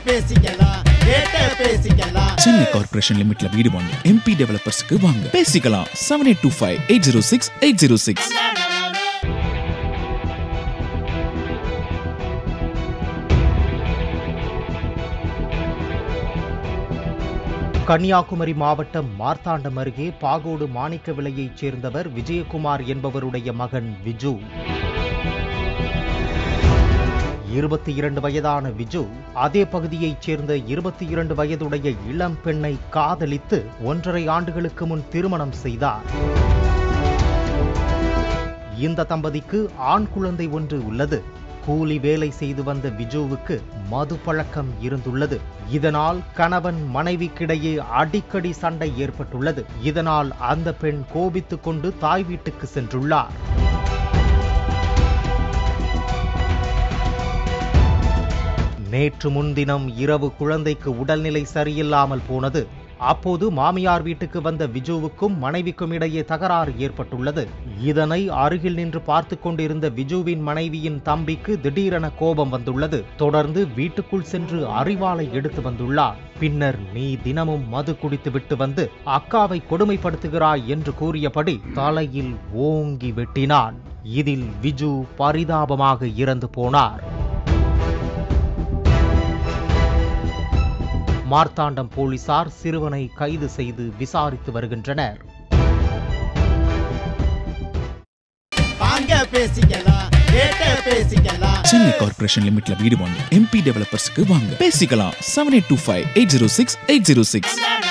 பேசிக்கலாம் சென்னை கார்ப்பரேஷன் லிமிட்ல வீடு வாங்க MP டெவலப்பர்ஸ்க்கு வாங்க பேசிக்கலாம் 7825806806. கன்னியாகுமரி மாவட்டம் மார்த்தாண்டம் அருகே பாகோடு மாணிக்க விலையைச் சேர்ந்தவர் விஜயகுமார் என்பவருடைய மகன் விஜு. 22 வயதான விஜு அதே பகுதியைச் சேர்ந்த 22 வயதுடைய இளம் பெண்ணை காதலித்து 1.5 ஆண்டுகளுக்கு முன் திருமணம் செய்தார். இந்த தம்பதிக்கு ஆண் குழந்தை ஒன்று உள்ளது. கூலி வேலை செய்து வந்த விஜுவுக்கு மது பழக்கம் இருந்துள்ளது. இதனால் கணவன் மனைவிக்கிடையே அடிக்கடி சண்டை ஏற்பட்டுள்ளது. இதனால் அந்த பெண் கோபித்துக் கொண்டு தாய் வீட்டுக்கு சென்றுள்ளார். நேற்று முன்தினம் இரவு குழந்தைக்கு உடல்நிலை சரியில்லாமல் போனது. அப்போது மாமியார் வீட்டுக்கு வந்த விஜுவுக்கும் மனைவிக்கும் இடையே தகராறு ஏற்பட்டுள்ளது. இதனை அருகில் நின்று பார்த்து கொண்டிருந்த விஜுவின் மனைவியின் தம்பிக்கு திடீரென கோபம் வந்துள்ளது. தொடர்ந்து வீட்டுக்குள் சென்று அரிவாளை எடுத்து வந்துள்ளார். பின்னர் நீ தினமும் மது குடித்து விட்டு வந்து அக்காவை கொடுமைப்படுத்துகிறாய் என்று கூறியபடி தலையில் ஓங்கி வெட்டினான். இதில் விஜு பரிதாபமாக இறந்து போனார். மார்த்தாண்டம் போலீசார் சிறுவனை கைது செய்து விசாரித்து வருகின்றனர். சென்னை கார்ப்பரேஷன் லிமிட்ல வீடு வாங்க MP டெவலப்பர்ஸ்க்கு வாங்க பேசிக்கலாம் 7825806806.